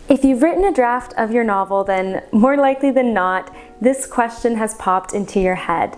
If you've written a draft of your novel, then more likely than not, this question has popped into your head.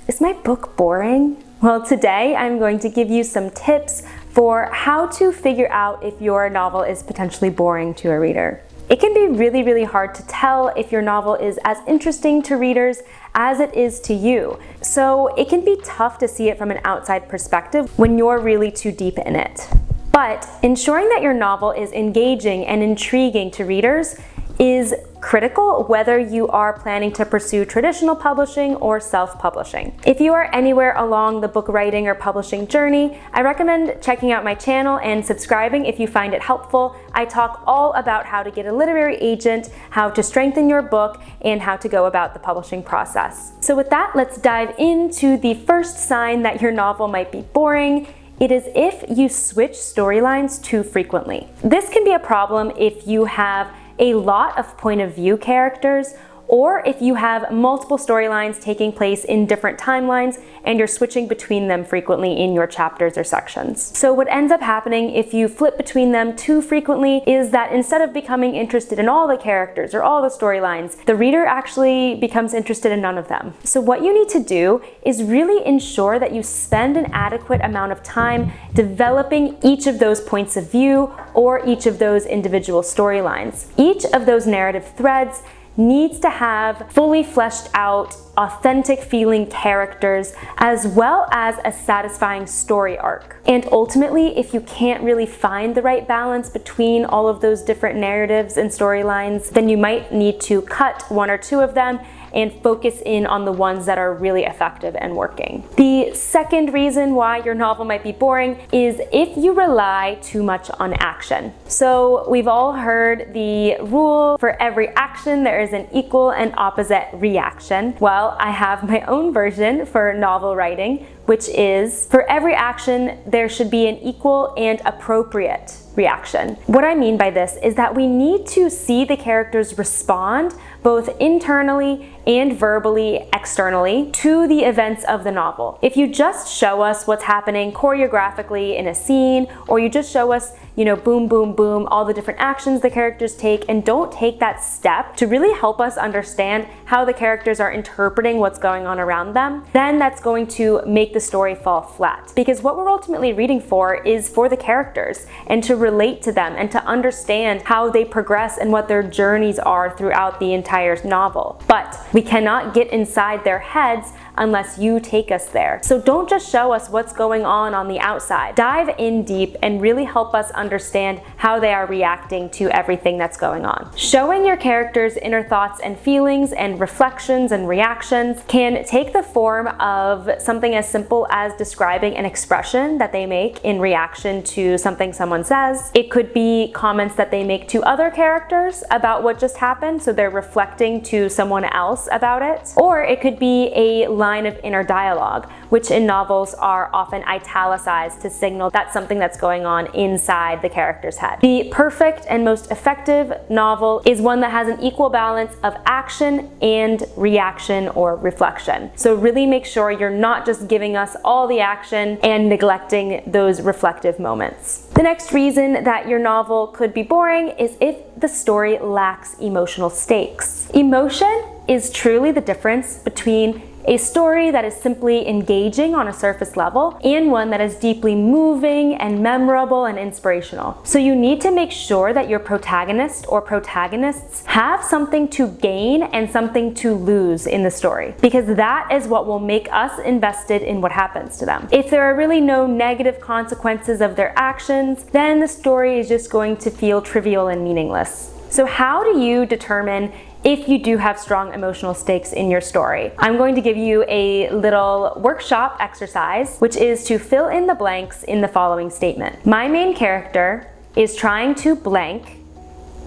Is my book boring? Well, today I'm going to give you some tips for how to figure out if your novel is potentially boring to a reader. It can be really hard to tell if your novel is as interesting to readers as it is to you. So it can be tough to see it from an outside perspective when you're really too deep in it. But ensuring that your novel is engaging and intriguing to readers is critical whether you are planning to pursue traditional publishing or self-publishing. If you are anywhere along the book writing or publishing journey, I recommend checking out my channel and subscribing if you find it helpful. I talk all about how to get a literary agent, how to strengthen your book, and how to go about the publishing process. So with that, let's dive into the first sign that your novel might be boring. It is if you switch storylines too frequently. This can be a problem if you have a lot of point of view characters, or if you have multiple storylines taking place in different timelines and you're switching between them frequently in your chapters or sections. So what ends up happening if you flip between them too frequently is that instead of becoming interested in all the characters or all the storylines, the reader actually becomes interested in none of them. So what you need to do is really ensure that you spend an adequate amount of time developing each of those points of view or each of those individual storylines. Each of those narrative threads needs to have fully fleshed out, authentic feeling characters, as well as a satisfying story arc. And ultimately, if you can't really find the right balance between all of those different narratives and storylines, then you might need to cut one or two of them and focus in on the ones that are really effective and working. The second reason why your novel might be boring is if you rely too much on action. So we've all heard the rule, for every action there is an equal and opposite reaction. Well, I have my own version for novel writing, which is for every action there should be an equal and appropriate reaction. What I mean by this is that we need to see the characters respond both internally and verbally externally to the events of the novel. If you just show us what's happening choreographically in a scene, or you just show us, boom, boom, boom, all the different actions the characters take, and don't take that step to really help us understand how the characters are interpreting what's going on around them, then that's going to make the story fall flat. Because what we're ultimately reading for is for the characters and to relate to them and to understand how they progress and what their journeys are throughout the entire novel. But we cannot get inside their heads unless you take us there. So don't just show us what's going on the outside. Dive in deep and really help us understand how they are reacting to everything that's going on. Showing your characters' inner thoughts and feelings and reflections and reactions can take the form of something as simple as describing an expression that they make in reaction to something someone says. It could be comments that they make to other characters about what just happened, so they're reflecting to someone else about it. Or it could be a line of inner dialogue, which in novels are often italicized to signal that's something that's going on inside the character's head. The perfect and most effective novel is one that has an equal balance of action and reaction or reflection. So really make sure you're not just giving us all the action and neglecting those reflective moments. The next reason that your novel could be boring is if the story lacks emotional stakes. Emotion is truly the difference between a story that is simply engaging on a surface level and one that is deeply moving and memorable and inspirational. So you need to make sure that your protagonist or protagonists have something to gain and something to lose in the story, because that is what will make us invested in what happens to them. If there are really no negative consequences of their actions, then the story is just going to feel trivial and meaningless. So how do you determine if you do have strong emotional stakes in your story? I'm going to give you a little workshop exercise, which is to fill in the blanks in the following statement. My main character is trying to blank,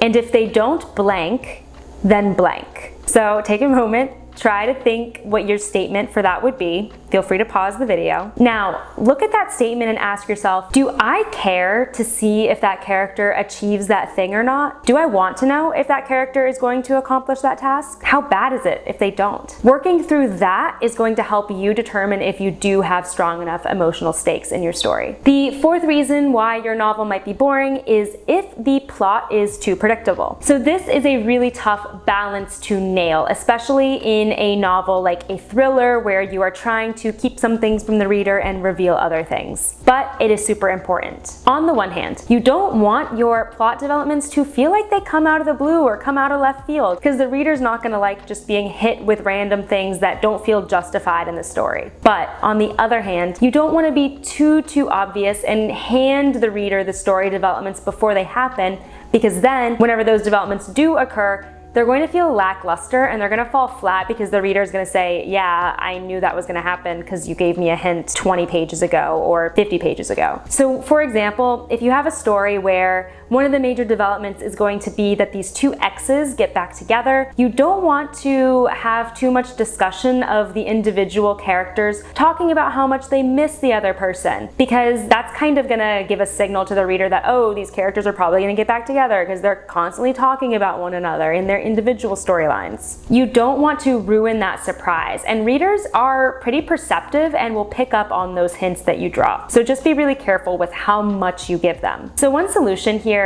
and if they don't blank, then blank. So take a moment, try to think what your statement for that would be. feel free to pause the video. Now, look at that statement and ask yourself, do I care to see if that character achieves that thing or not? Do I want to know if that character is going to accomplish that task? How bad is it if they don't? Working through that is going to help you determine if you do have strong enough emotional stakes in your story. The fourth reason why your novel might be boring is if the plot is too predictable. So this is a really tough balance to nail, especially in a novel like a thriller where you are trying to keep some things from the reader and reveal other things. But it is super important. On the one hand, you don't want your plot developments to feel like they come out of the blue or come out of left field, because the reader's not going to like just being hit with random things that don't feel justified in the story. But on the other hand, you don't want to be too obvious and hand the reader the story developments before they happen, because then whenever those developments do occur, they're going to feel lackluster and they're going to fall flat because the reader is going to say, yeah, I knew that was going to happen because you gave me a hint 20 pages ago or 50 pages ago. So for example, if you have a story where one of the major developments is going to be that these two exes get back together, you don't want to have too much discussion of the individual characters talking about how much they miss the other person, because that's kind of going to give a signal to the reader that, oh, these characters are probably going to get back together because they're constantly talking about one another in their individual storylines. You don't want to ruin that surprise, and readers are pretty perceptive and will pick up on those hints that you drop. So just be really careful with how much you give them. So one solution here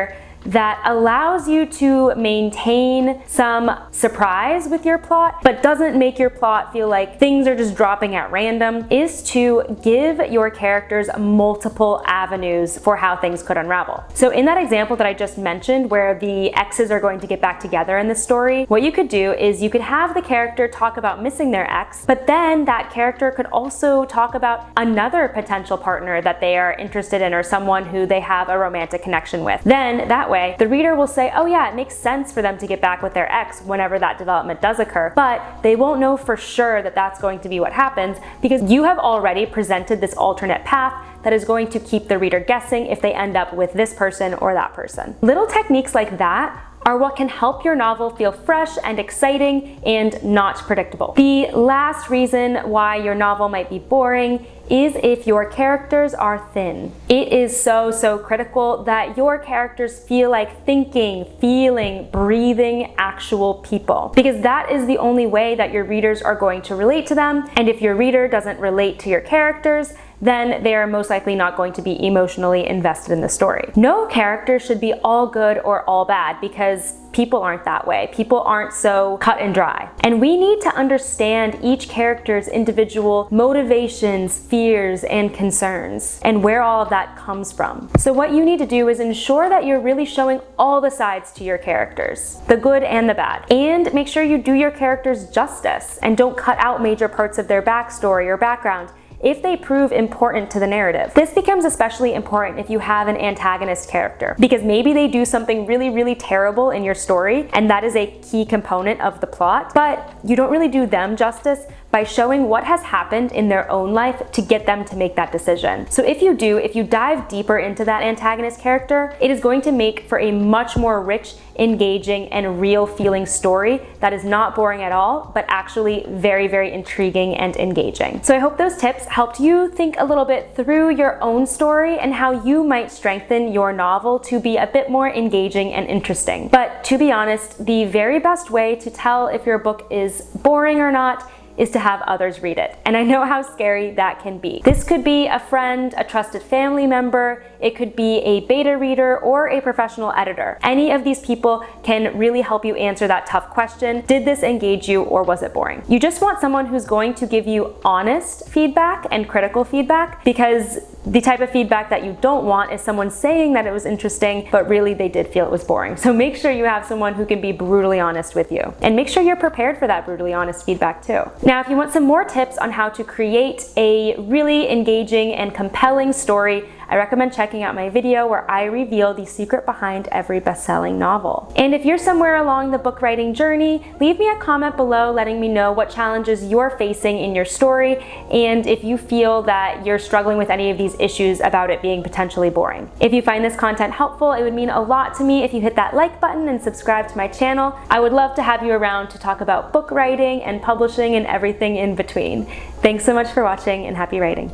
that allows you to maintain some surprise with your plot, but doesn't make your plot feel like things are just dropping at random, is to give your characters multiple avenues for how things could unravel. So in that example that I just mentioned, where the exes are going to get back together in the story, what you could do is you could have the character talk about missing their ex, but then that character could also talk about another potential partner that they are interested in, or someone who they have a romantic connection with. Then that way, the reader will say, oh yeah, it makes sense for them to get back with their ex whenever that development does occur, but they won't know for sure that that's going to be what happens, because you have already presented this alternate path that is going to keep the reader guessing if they end up with this person or that person. Little techniques like that are what can help your novel feel fresh and exciting and not predictable. The last reason why your novel might be boring is if your characters are thin. It is so critical that your characters feel like thinking, feeling, breathing actual people, because that is the only way that your readers are going to relate to them. And if your reader doesn't relate to your characters, then they are most likely not going to be emotionally invested in the story. No character should be all good or all bad, because people aren't that way. People aren't so cut and dry. And we need to understand each character's individual motivations, fears, and concerns, and where all of that comes from. So what you need to do is ensure that you're really showing all the sides to your characters, the good and the bad, and make sure you do your characters justice and don't cut out major parts of their backstory or background if they prove important to the narrative. This becomes especially important if you have an antagonist character, because maybe they do something really terrible in your story, and that is a key component of the plot, but you don't really do them justice by showing what has happened in their own life to get them to make that decision. So if you dive deeper into that antagonist character, it is going to make for a much more rich, engaging, and real feeling story that is not boring at all, but actually very intriguing and engaging. So I hope those tips helped you think a little bit through your own story and how you might strengthen your novel to be a bit more engaging and interesting. But to be honest, the very best way to tell if your book is boring or not is to have others read it. And I know how scary that can be. This could be a friend, a trusted family member, it could be a beta reader, or a professional editor. Any of these people can really help you answer that tough question: did this engage you or was it boring? You just want someone who's going to give you honest feedback and critical feedback, because the type of feedback that you don't want is someone saying that it was interesting, but really they did feel it was boring. So make sure you have someone who can be brutally honest with you. And make sure you're prepared for that brutally honest feedback too. Now, if you want some more tips on how to create a really engaging and compelling story I recommend checking out my video where I reveal the secret behind every best-selling novel. And if you're somewhere along the book writing journey, leave me a comment below letting me know what challenges you're facing in your story and if you feel that you're struggling with any of these issues about it being potentially boring. If you find this content helpful, it would mean a lot to me if you hit that like button and subscribe to my channel. I would love to have you around to talk about book writing and publishing and everything in between. Thanks so much for watching and happy writing.